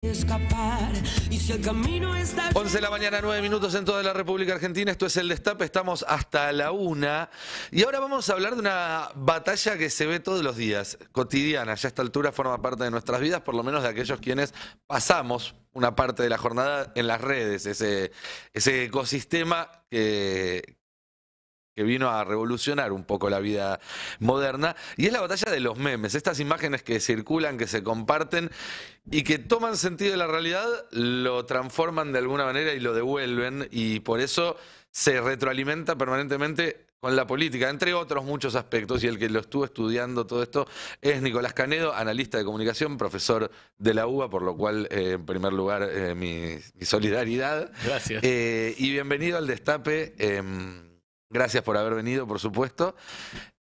Escapar y si el camino está 11 de la mañana, 9 minutos en toda la República Argentina. Esto es El Destape, estamos hasta la 1. Y ahora vamos a hablar de una batalla que se ve todos los días, cotidiana. Ya a esta altura forma parte de nuestras vidas, por lo menos de aquellos quienes pasamos una parte de la jornada en las redes, ese ecosistema que vino a revolucionar un poco la vida moderna, y es la batalla de los memes, estas imágenes que circulan, que se comparten y que toman sentido de la realidad, lo transforman de alguna manera y lo devuelven, y por eso se retroalimenta permanentemente con la política, entre otros muchos aspectos, y el que lo estuvo estudiando todo esto es Nicolás Canedo, analista de comunicación, profesor de la UBA, por lo cual, en primer lugar, mi solidaridad. Gracias. Y bienvenido al Destape. Gracias por haber venido, por supuesto.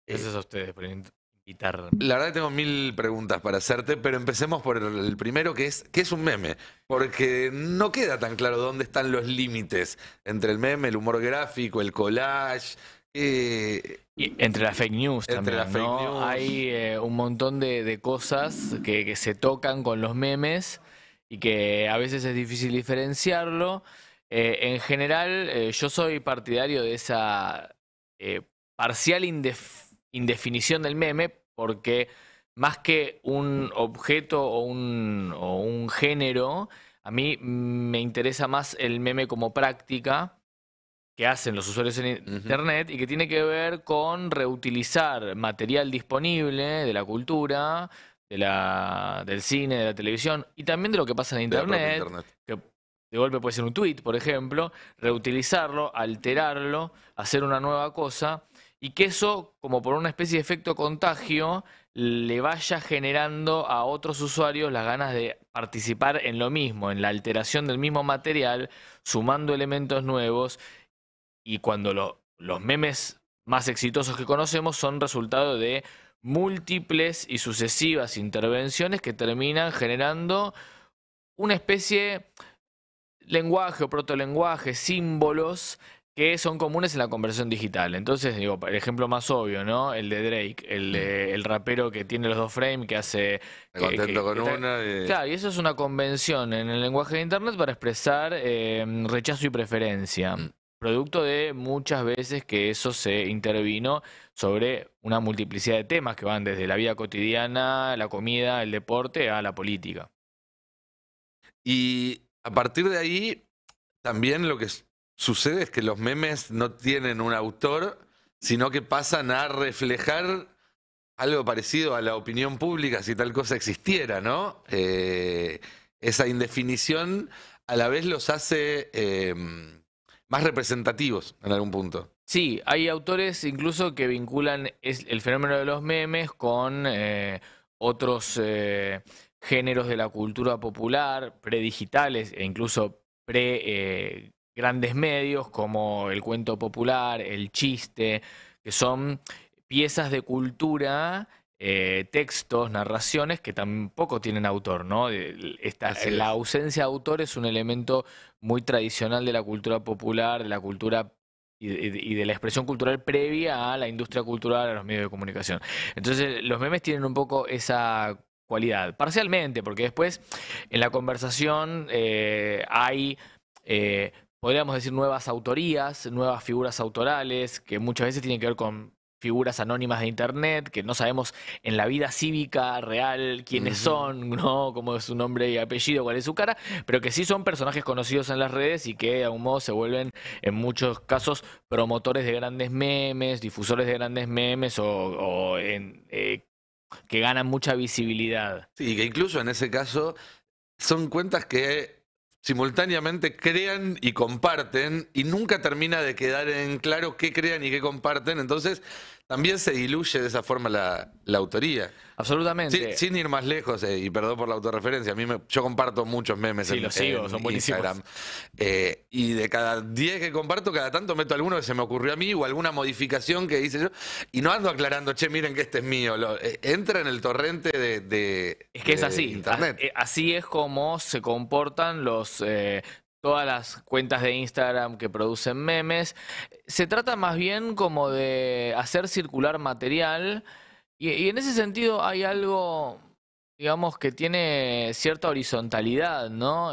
Gracias a ustedes por invitar. La verdad que tengo 1000 preguntas para hacerte, pero empecemos por el primero, que es ¿qué es un meme? Porque no queda tan claro dónde están los límites entre el meme, el humor gráfico, el collage. Y entre las fake news Entre también, las fake ¿no? news. Hay un montón de cosas que se tocan con los memes y que a veces es difícil diferenciarlo. En general, yo soy partidario de esa parcial indefinición del meme, porque más que un objeto o un género, a mí me interesa más el meme como práctica que hacen los usuarios en Internet y que tiene que ver con reutilizar material disponible de la cultura, del cine, de la televisión y también de lo que pasa en De la propia Internet, que de golpe puede ser un tweet, por ejemplo, reutilizarlo, alterarlo, hacer una nueva cosa y que eso, como por una especie de efecto contagio, le vaya generando a otros usuarios las ganas de participar en lo mismo, en la alteración del mismo material, sumando elementos nuevos. Y cuando los memes más exitosos que conocemos son resultado de múltiples y sucesivas intervenciones que terminan generando una especie lenguaje o protolenguaje, símbolos que son comunes en la conversación digital. Entonces, digo, el ejemplo más obvio, ¿no? El de Drake, el rapero que tiene los dos frames, que hace... Me contento con una. Claro, y eso es una convención en el lenguaje de Internet para expresar rechazo y preferencia. Producto de muchas veces que eso se intervino sobre una multiplicidad de temas que van desde la vida cotidiana, la comida, el deporte, a la política. Y a partir de ahí, también lo que sucede es que los memes no tienen un autor, sino que pasan a reflejar algo parecido a la opinión pública si tal cosa existiera, ¿no? Esa indefinición a la vez los hace más representativos en algún punto. Sí, hay autores incluso que vinculan el fenómeno de los memes con otros géneros de la cultura popular, predigitales e incluso grandes medios como el cuento popular, el chiste, que son piezas de cultura, textos, narraciones que tampoco tienen autor, ¿no? La ausencia de autor es un elemento muy tradicional de la cultura popular, de la cultura y de la expresión cultural previa a la industria cultural, a los medios de comunicación. Entonces, los memes tienen un poco esa cualidad, parcialmente, porque después en la conversación hay, podríamos decir, nuevas autorías, nuevas figuras autorales, que muchas veces tienen que ver con figuras anónimas de Internet, que no sabemos en la vida cívica real quiénes son, ¿no? Cómo es su nombre y apellido, cuál es su cara, pero que sí son personajes conocidos en las redes y que de algún modo se vuelven en muchos casos promotores de grandes memes, difusores de grandes memes que ganan mucha visibilidad. Sí, que incluso en ese caso son cuentas que simultáneamente crean y comparten y nunca termina de quedar en claro qué crean y qué comparten, entonces también se diluye de esa forma la autoría. Absolutamente. Sin ir más lejos, y perdón por la autorreferencia, yo comparto muchos memes Sí, los sigo, son buenísimos. Instagram. Y de cada 10 que comparto, cada tanto meto alguno que se me ocurrió a mí o alguna modificación que hice yo. Y no ando aclarando, che, miren que este es mío. Entra en el torrente Es que es así. Internet. Así es como se comportan todas las cuentas de Instagram que producen memes. Se trata más bien como de hacer circular material y en ese sentido hay algo digamos que tiene cierta horizontalidad, ¿no?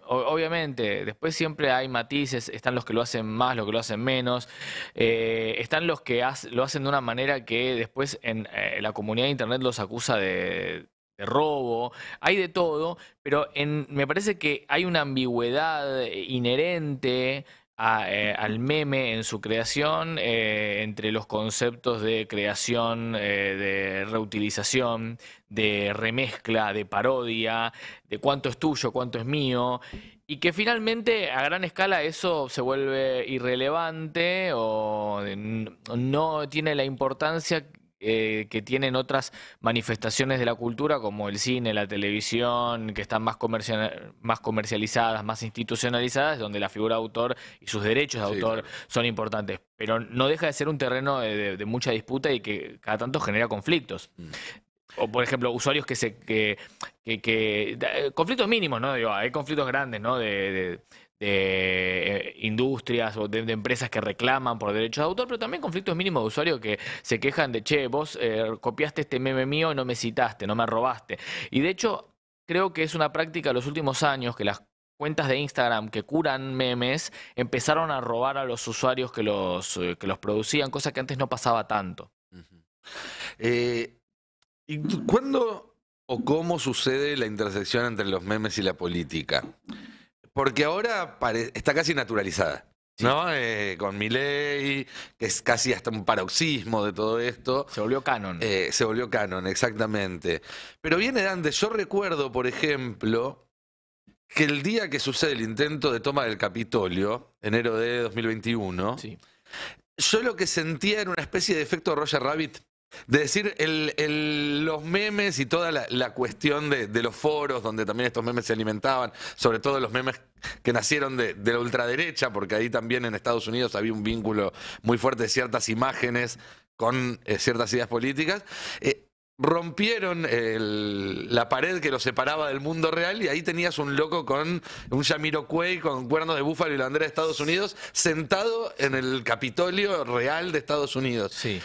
Obviamente, después siempre hay matices, están los que lo hacen más, los que lo hacen menos, están los que lo hacen de una manera que después en la comunidad de Internet los acusa de robo, hay de todo, pero me parece que hay una ambigüedad inherente al meme en su creación, entre los conceptos de creación, de reutilización, de remezcla, de parodia, de cuánto es tuyo, cuánto es mío, y que finalmente a gran escala eso se vuelve irrelevante o no tiene la importancia que tienen otras manifestaciones de la cultura como el cine, la televisión, que están más más comercializadas, más institucionalizadas, donde la figura de autor y sus derechos de Sí, autor claro. son importantes. Pero no deja de ser un terreno de mucha disputa y que cada tanto genera conflictos. Mm. O, por ejemplo, usuarios conflictos mínimos, ¿no? Digo, hay conflictos grandes, ¿no? De industrias o de empresas que reclaman por derechos de autor, pero también conflictos mínimos de usuarios que se quejan de, che, vos copiaste este meme mío y no me citaste, no me robaste. Y de hecho, creo que es una práctica de los últimos años que las cuentas de Instagram que curan memes empezaron a robar a los usuarios que los producían, cosa que antes no pasaba tanto. Ujú. ¿Cuándo o cómo sucede la intersección entre los memes y la política? Porque ahora está casi naturalizada, ¿no? Con Milei, que es casi hasta un paroxismo de todo esto. Se volvió canon. Se volvió canon, exactamente. Pero viene de antes. Yo recuerdo, por ejemplo, que el día que sucede el intento de toma del Capitolio, enero de 2021, Sí. yo lo que sentía era una especie de efecto Roger Rabbit. De decir, los memes y toda la cuestión de los foros donde también estos memes se alimentaban, sobre todo los memes que nacieron de la ultraderecha, porque ahí también en Estados Unidos había un vínculo muy fuerte de ciertas imágenes con ciertas ideas políticas. Rompieron la pared que los separaba del mundo real y ahí tenías un loco con un Jamiroquai con cuernos de búfalo y la bandera de Estados Unidos sentado en el Capitolio real de Estados Unidos. Sí.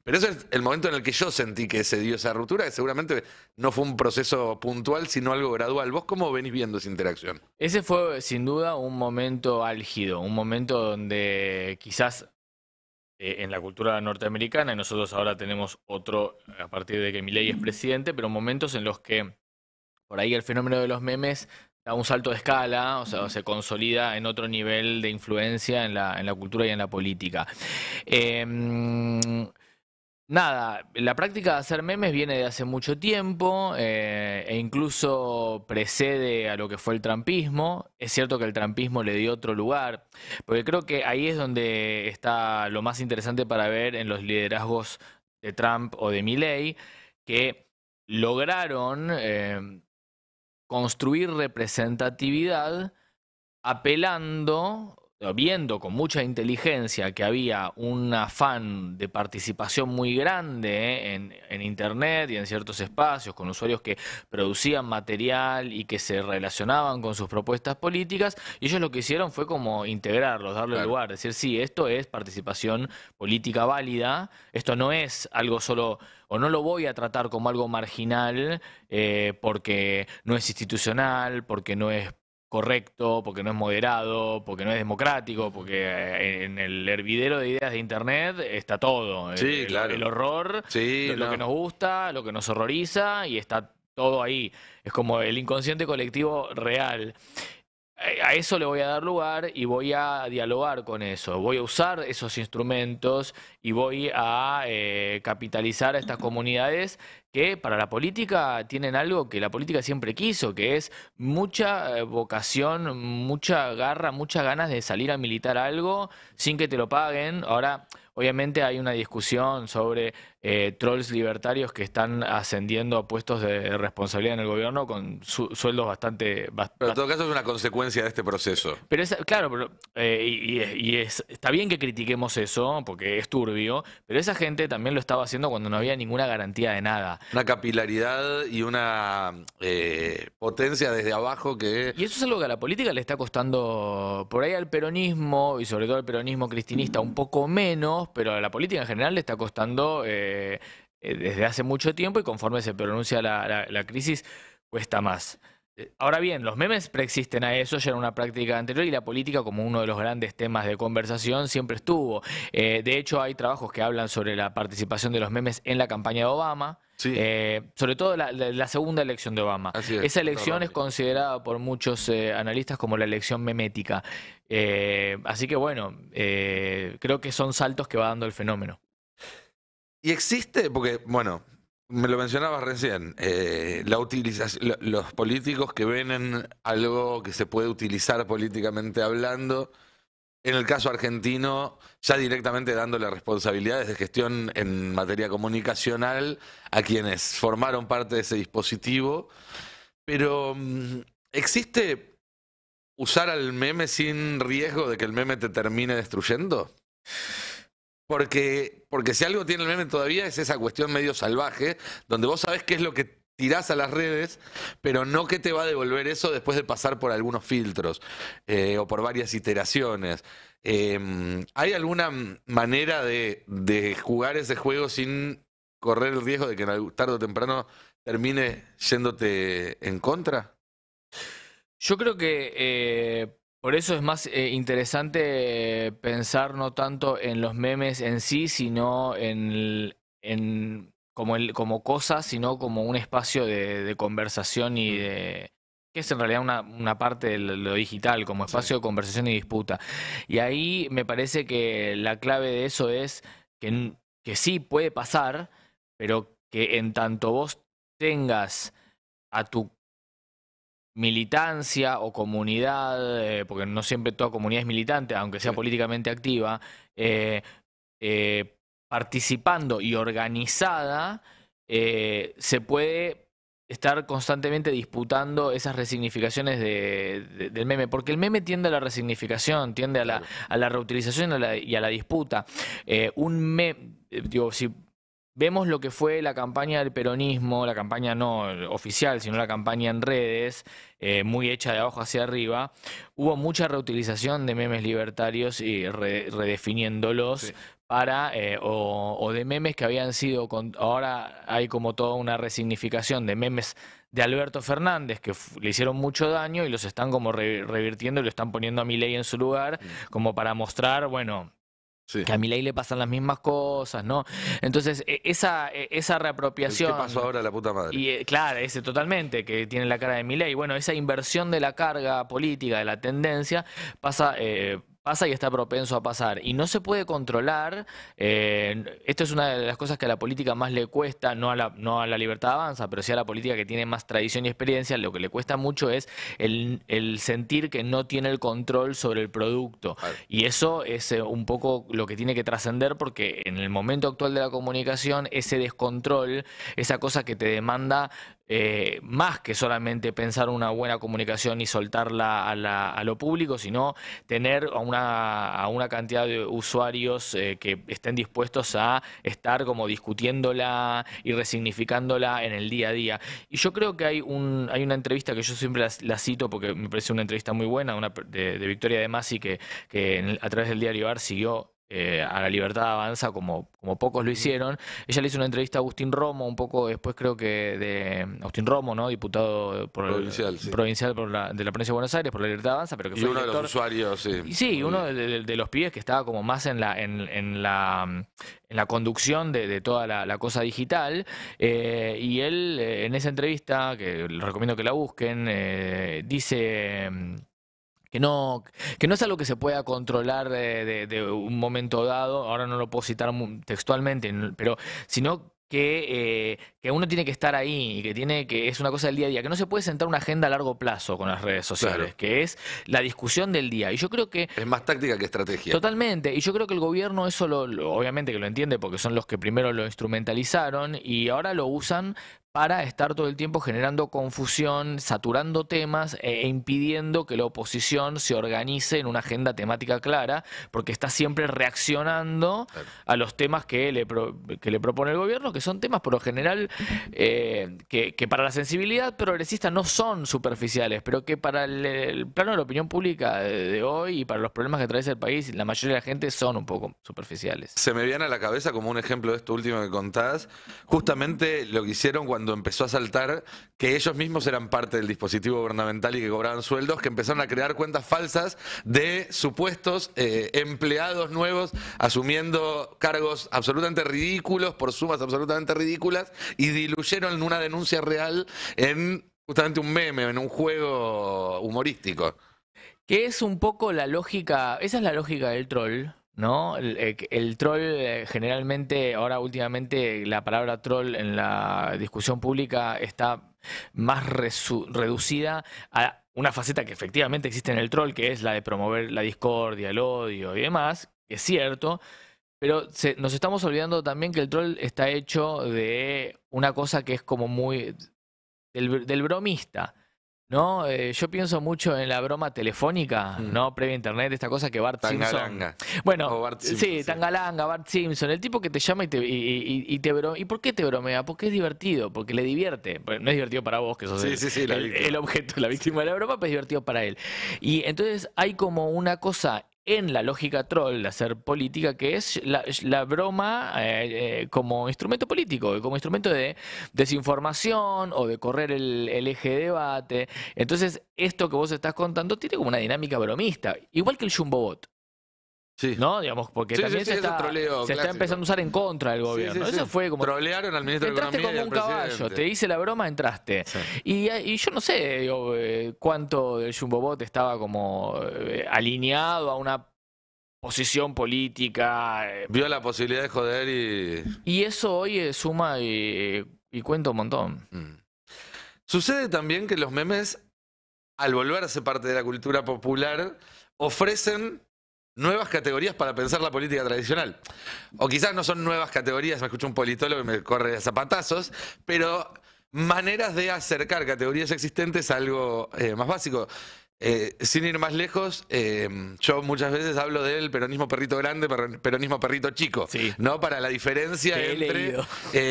Pero ese es el momento en el que yo sentí que se dio esa ruptura, que seguramente no fue un proceso puntual, sino algo gradual. ¿Vos cómo venís viendo esa interacción? Ese fue sin duda un momento álgido, un momento donde quizás en la cultura norteamericana, y nosotros ahora tenemos otro a partir de que Milei es presidente, pero momentos en los que por ahí el fenómeno de los memes da un salto de escala, o sea, se consolida en otro nivel de influencia en la cultura y en la política. Nada, la práctica de hacer memes viene de hace mucho tiempo e incluso precede a lo que fue el trumpismo. Es cierto que el trumpismo le dio otro lugar, porque creo que ahí es donde está lo más interesante para ver en los liderazgos de Trump o de Milei, que lograron construir representatividad apelando, viendo con mucha inteligencia que había un afán de participación muy grande en Internet y en ciertos espacios, con usuarios que producían material y que se relacionaban con sus propuestas políticas, y ellos lo que hicieron fue como integrarlos, darle Claro. lugar, decir, sí, esto es participación política válida, esto no es algo solo, o no lo voy a tratar como algo marginal, porque no es institucional, porque no es correcto, porque no es moderado, porque no es democrático, porque en el hervidero de ideas de Internet está todo. Sí, claro. El horror, Sí, lo que nos gusta, lo que nos horroriza, y está todo ahí. Es como el inconsciente colectivo real. A eso le voy a dar lugar y voy a dialogar con eso. Voy a usar esos instrumentos y voy a capitalizar a estas comunidades que para la política tienen algo que la política siempre quiso, que es mucha vocación, mucha garra, muchas ganas de salir a militar algo sin que te lo paguen. Ahora, obviamente hay una discusión sobre trolls libertarios que están ascendiendo a puestos de responsabilidad en el gobierno con sueldos bastante... Pero en todo caso es una consecuencia de este proceso. Pero claro, pero, está bien que critiquemos eso, porque es turbio, pero esa gente también lo estaba haciendo cuando no había ninguna garantía de nada. Una capilaridad y una potencia desde abajo que... Y eso es algo que a la política le está costando, por ahí al peronismo, y sobre todo al peronismo cristinista un poco menos, pero a la política en general le está costando desde hace mucho tiempo y conforme se pronuncia la crisis cuesta más. Ahora bien, los memes preexisten a eso, ya era una práctica anterior y la política como uno de los grandes temas de conversación siempre estuvo. De hecho, hay trabajos que hablan sobre la participación de los memes en la campaña de Obama. Sí. Sobre todo la segunda elección de Obama. Así es, Esa elección es totalmente. considerada por muchos analistas como la elección memética. Así que bueno, creo que son saltos que va dando el fenómeno. Y existe, porque, bueno, me lo mencionabas recién, la utilización, los políticos que ven en algo que se puede utilizar políticamente hablando, en el caso argentino, ya directamente dándole responsabilidades de gestión en materia comunicacional a quienes formaron parte de ese dispositivo. Pero, ¿existe usar al meme sin riesgo de que el meme te termine destruyendo? Porque si algo tiene el meme todavía es esa cuestión medio salvaje, donde vos sabés qué es lo que tirás a las redes, pero no qué te va a devolver eso después de pasar por algunos filtros o por varias iteraciones. ¿Hay alguna manera de jugar ese juego sin correr el riesgo de que tarde o temprano termine yéndote en contra? Yo creo que por eso es más interesante pensar no tanto en los memes en sí, sino como cosas, sino como un espacio de conversación y de que es en realidad una parte de lo digital, como espacio de conversación y disputa. Y ahí me parece que la clave de eso es que sí puede pasar, pero que en tanto vos tengas a tu militancia o comunidad, porque no siempre toda comunidad es militante, aunque sea políticamente activa, participando y organizada, se puede estar constantemente disputando esas resignificaciones del meme, porque el meme tiende a la resignificación, tiende a la reutilización y a la disputa. Digo, si vemos lo que fue la campaña del peronismo, la campaña no oficial, sino la campaña en redes, muy hecha de abajo hacia arriba, hubo mucha reutilización de memes libertarios y redefiniéndolos para, o de memes que habían sido, ahora hay como toda una resignificación de memes de Alberto Fernández que le hicieron mucho daño y los están como revirtiendo y lo están poniendo a Milei en su lugar, como para mostrar, bueno, que a Milei le pasan las mismas cosas, ¿no? Entonces, esa reapropiación... ¿Qué pasó ahora, la puta madre? Y claro, ese totalmente, que tiene la cara de Milei. Bueno, esa inversión de la carga política, de la tendencia, pasa y está propenso a pasar. Y no se puede controlar. Esto es una de las cosas que a la política más le cuesta, no a la Libertad Avanza, pero sí a la política que tiene más tradición y experiencia. Lo que le cuesta mucho es el sentir que no tiene el control sobre el producto. Claro. Y eso es un poco lo que tiene que trascender, porque en el momento actual de la comunicación, ese descontrol, esa cosa que te demanda más que solamente pensar una buena comunicación y soltarla a lo público, sino tener a una cantidad de usuarios que estén dispuestos a estar como discutiéndola y resignificándola en el día a día. Y yo creo que hay una entrevista que yo siempre la cito porque me parece una entrevista muy buena, de Victoria De Masi, que a través del diario AR siguió a la Libertad Avanza como pocos lo hicieron. Ella le hizo una entrevista a Agustín Romo, un poco después creo que de Agustín Romo, ¿no? Diputado provincial de la provincia de Buenos Aires por la Libertad Avanza, pero que fue uno de los usuarios, sí, uno de los pibes que estaba como más en la conducción de toda la cosa digital, y él en esa entrevista, que les recomiendo que la busquen, dice que no es algo que se pueda controlar de un momento dado. Ahora no lo puedo citar textualmente, pero sino que uno tiene que estar ahí y que es una cosa del día a día, que no se puede sentar una agenda a largo plazo con las redes sociales, claro, que es la discusión del día. Y yo creo que es más táctica que estrategia. Totalmente. Y yo creo que el gobierno eso obviamente que lo entiende porque son los que primero lo instrumentalizaron y ahora lo usan para estar todo el tiempo generando confusión, saturando temas e impidiendo que la oposición se organice en una agenda temática clara, porque está siempre reaccionando a los temas que le propone el gobierno, que son temas por lo general que para la sensibilidad progresista no son superficiales, pero que para el plano de la opinión pública de hoy y para los problemas que atraviesa el país, la mayoría de la gente son un poco superficiales. Se me viene a la cabeza como un ejemplo de esto último que contás, justamente lo que hicieron cuando empezó a saltar que ellos mismos eran parte del dispositivo gubernamental y que cobraban sueldos, que empezaron a crear cuentas falsas de supuestos empleados nuevos asumiendo cargos absolutamente ridículos por sumas absolutamente ridículas y diluyeron una denuncia real en justamente un meme, en un juego humorístico. Que es un poco la lógica, esa es la lógica del troll, ¿no? El troll generalmente, ahora últimamente la palabra troll en la discusión pública está más reducida a una faceta que efectivamente existe en el troll, que es la de promover la discordia, el odio y demás, que es cierto, pero nos estamos olvidando también que el troll está hecho de una cosa que es como muy del bromista. ¿No? Yo pienso mucho en la broma telefónica, ¿no? Previa a internet, esta cosa que Bart Tangalanga. Simpson. Bueno, Bart Simpson, sí, Tangalanga, Bart Simpson, el tipo que te llama y te bromea. ¿Y por qué te bromea? Porque es divertido, porque le divierte. No es divertido para vos, que sos el objeto, la víctima de la broma, pero es divertido para él. Y entonces hay como una cosa en la lógica troll de hacer política, que es la broma como instrumento político, como instrumento de desinformación o de correr el eje de debate. Entonces, esto que vos estás contando tiene como una dinámica bromista, igual que el Jumbobot. Sí. ¿No? Digamos, porque también se está empezando a usar en contra del gobierno. Eso fue como... Trolearon al ministro de Entraste Economía como un caballo, te hice la broma, entraste. Sí. Y yo no sé digo, cuánto del Jumbobot estaba como alineado a una posición política. Vio la posibilidad de joder y eso hoy suma y cuenta un montón. Sucede también que los memes, al volverse parte de la cultura popular, ofrecen nuevas categorías para pensar la política tradicional. O quizás no son nuevas categorías, me escucho un politólogo y me corre a zapatazos, pero maneras de acercar categorías existentes a algo más básico. Sin ir más lejos, yo muchas veces hablo del peronismo perrito grande, peronismo perrito chico, sí. ¿no? Para la diferencia entre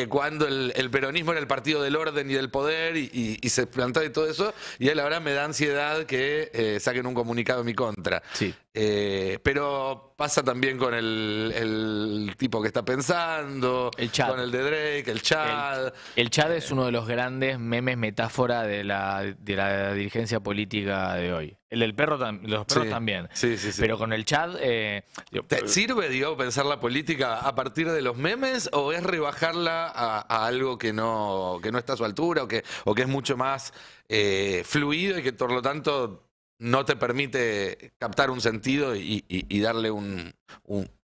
cuando el peronismo era el partido del orden y del poder y se plantó y todo eso, y a la hora me da ansiedad que saquen un comunicado en mi contra. Sí. Pero pasa también con el tipo que está pensando, el Chad. Con el de Drake, el Chad. El Chad es uno de los grandes memes metáfora de la dirigencia política de hoy. El del perro, los perros también. Sí. Pero con el Chad... ¿Sirve, digo, pensar la política a partir de los memes o es rebajarla a algo que no está a su altura o que es mucho más fluido y que por lo tanto no te permite captar un sentido y darle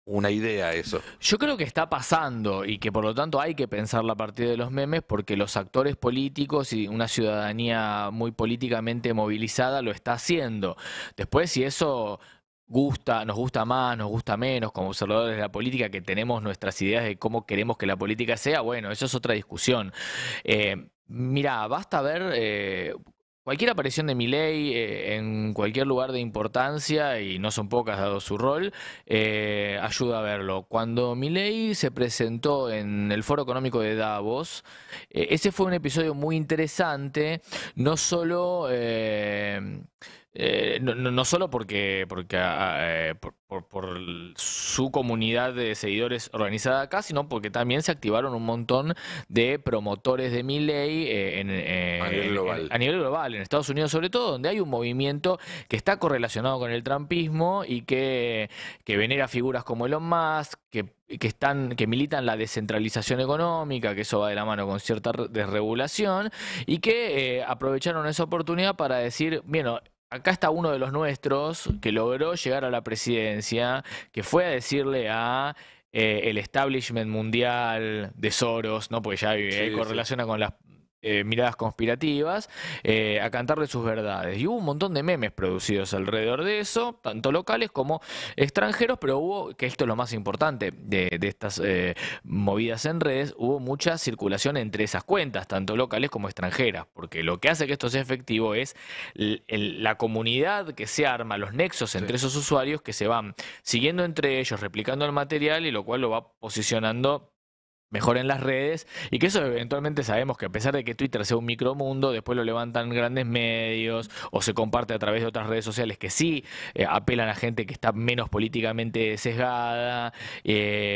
una idea a eso? Yo creo que está pasando y que por lo tanto hay que pensarla a partir de los memes porque los actores políticos y una ciudadanía muy políticamente movilizada lo está haciendo. Después, si eso nos gusta más, nos gusta menos, como observadores de la política, que tenemos nuestras ideas de cómo queremos que la política sea, bueno, eso es otra discusión. Mira, basta ver... cualquier aparición de Milei en cualquier lugar de importancia, y no son pocas dado su rol, ayuda a verlo. Cuando Milei se presentó en el Foro Económico de Davos, ese fue un episodio muy interesante, no solo... no solo por su comunidad de seguidores organizada acá, sino porque también se activaron un montón de promotores de Milei a nivel global, en Estados Unidos sobre todo, donde hay un movimiento que está correlacionado con el trumpismo y que venera figuras como Elon Musk, que militan la descentralización económica, que eso va de la mano con cierta desregulación, y que aprovecharon esa oportunidad para decir, bueno, acá está uno de los nuestros que logró llegar a la presidencia, que fue a decirle a el establishment mundial de Soros, ¿no? Porque ya correlaciona con las miradas conspirativas, a cantarle sus verdades. Y hubo un montón de memes producidos alrededor de eso, tanto locales como extranjeros, pero hubo, que esto es lo más importante de estas movidas en redes, hubo mucha circulación entre esas cuentas, tanto locales como extranjeras, porque lo que hace que esto sea efectivo es la comunidad que se arma, los nexos entre esos usuarios que se van siguiendo entre ellos, replicando el material y lo cual lo va posicionando mejor en las redes, y que eso eventualmente sabemos que a pesar de que Twitter sea un micromundo, después lo levantan grandes medios o se comparte a través de otras redes sociales que sí apelan a gente que está menos políticamente sesgada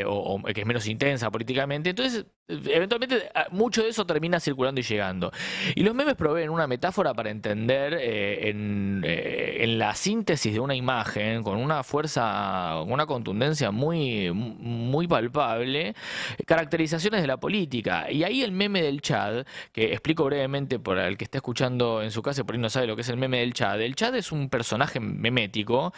o que es menos intensa políticamente. Entonces, eventualmente mucho de eso termina circulando y llegando. Y los memes proveen una metáfora para entender en la síntesis de una imagen con una fuerza, una contundencia muy palpable, caracterizaciones de la política. Y ahí el meme del Chad, que explico brevemente para el que está escuchando en su casa y por ahí no sabe lo que es el meme del Chad. El Chad es un personaje memético,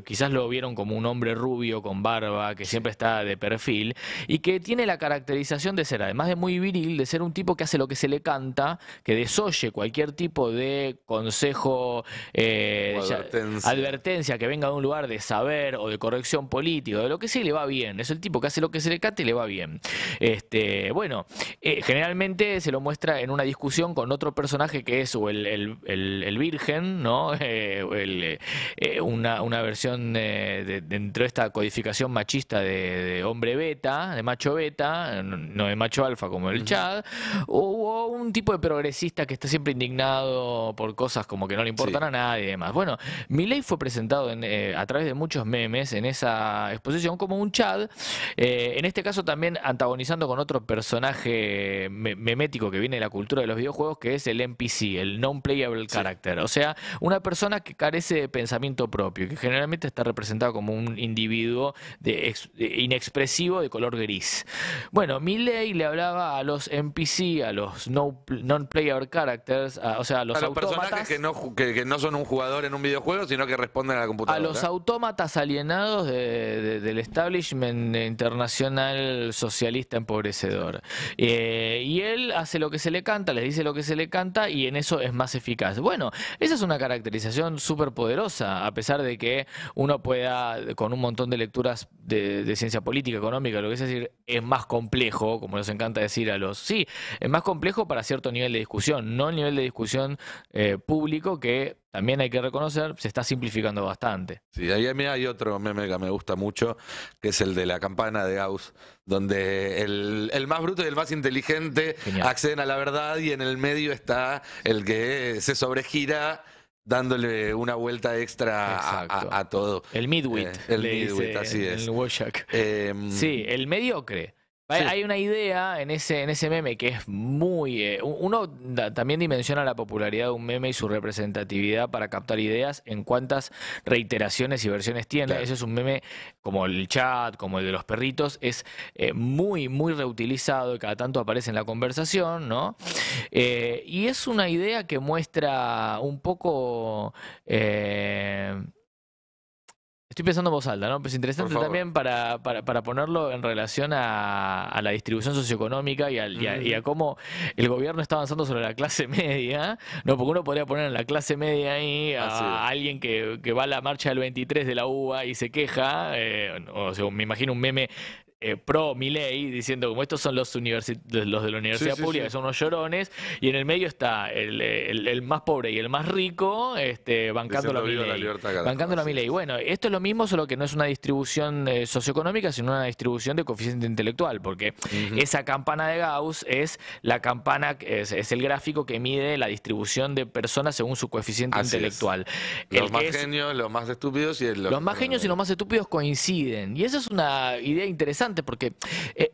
quizás lo vieron como un hombre rubio con barba que siempre está de perfil y que tiene la caracterización de ser, además de muy viril, de ser un tipo que hace lo que se le canta, que desoye cualquier tipo de consejo, advertencia que venga de un lugar de saber o de corrección política, de lo que sí le va bien. Es el tipo que hace lo que se le canta y le va bien. Bueno, generalmente se lo muestra en una discusión con otro personaje que es o el virgen, ¿no? Una versión dentro de esta codificación machista de hombre beta, de macho beta, no de macho alfa como el Chad, o un tipo de progresista que está siempre indignado por cosas como que no le importan a nadie y demás. Bueno, Milei fue presentado a través de muchos memes en esa exposición como un Chad, en este caso también antagonizando con otro personaje memético que viene de la cultura de los videojuegos, que es el NPC, el Non-Playable Character. O sea, una persona que carece de pensamiento propio, que generalmente está representado como un individuo inexpresivo de color gris. Bueno, Milei le hablaba a los NPC, a los Non-Playable Characters, o sea, a los personajes que no son un jugador en un videojuego, sino que responden a la computadora. A los autómatas alienados del establishment internacional socialista empobrecedor. Y él hace lo que se le canta, les dice lo que se le canta y en eso es más eficaz. Bueno, esa es una caracterización súper poderosa, a pesar de que uno pueda, con un montón de lecturas de ciencia política, económica, lo que es decir, es más complejo, como nos encanta decir a los... Sí, es más complejo para cierto nivel de discusión, no el nivel de discusión público que... También hay que reconocer, se está simplificando bastante. Sí, ahí hay otro meme que me gusta mucho, que es el de la campana de Gauss, donde el más bruto y el más inteligente acceden a la verdad y en el medio está el que se sobregira dándole una vuelta extra a todo. El midwit. El midwit, así es. El Wojak. Sí, el mediocre. Sí. Hay una idea en ese meme que es muy... uno también dimensiona la popularidad de un meme y su representatividad para captar ideas en cuántas reiteraciones y versiones tiene. Claro. Ese es un meme como el chat, como el de los perritos, es muy reutilizado y cada tanto aparece en la conversación, ¿no? Y es una idea que muestra un poco... Estoy pensando en voz alta, ¿no? Pues interesante también para ponerlo en relación a la distribución socioeconómica y a cómo el gobierno está avanzando sobre la clase media, ¿no? Porque uno podría poner en la clase media ahí a alguien que va a la marcha del 23 de la UBA y se queja, o sea, me imagino un meme pro Milei diciendo como estos son los de la universidad pública, que son unos llorones, y en el medio está el más pobre y el más rico bancando a Milei. Bueno, esto es lo mismo, solo que no es una distribución socioeconómica, sino una distribución de coeficiente intelectual, porque esa campana de Gauss es la campana, es el gráfico que mide la distribución de personas según su coeficiente intelectual. Los más genios, los más estúpidos los más genios y los más estúpidos coinciden, y esa es una idea interesante porque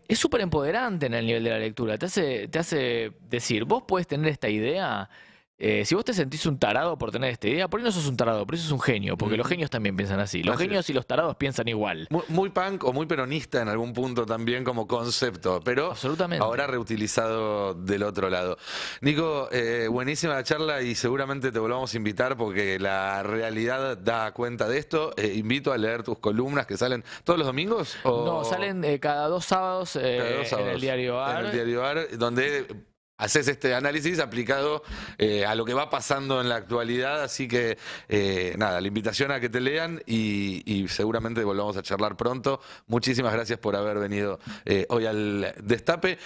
es súper empoderante en el nivel de la lectura. Te hace decir, vos podés tener esta idea. Si vos te sentís un tarado por tener esta idea, por ahí no sos un tarado, por eso sos un genio, porque los genios también piensan así. Los genios y los tarados piensan igual. Muy punk o muy peronista en algún punto también como concepto, pero ahora reutilizado del otro lado. Nico, buenísima la charla y seguramente te volvamos a invitar porque la realidad da cuenta de esto. Invito a leer tus columnas que salen todos los domingos. No, salen cada 2 sábados, en el Diario AR. En el Diario AR, donde... haces este análisis aplicado a lo que va pasando en la actualidad, así que nada, la invitación a que te lean y seguramente volvamos a charlar pronto. Muchísimas gracias por haber venido hoy al Destape.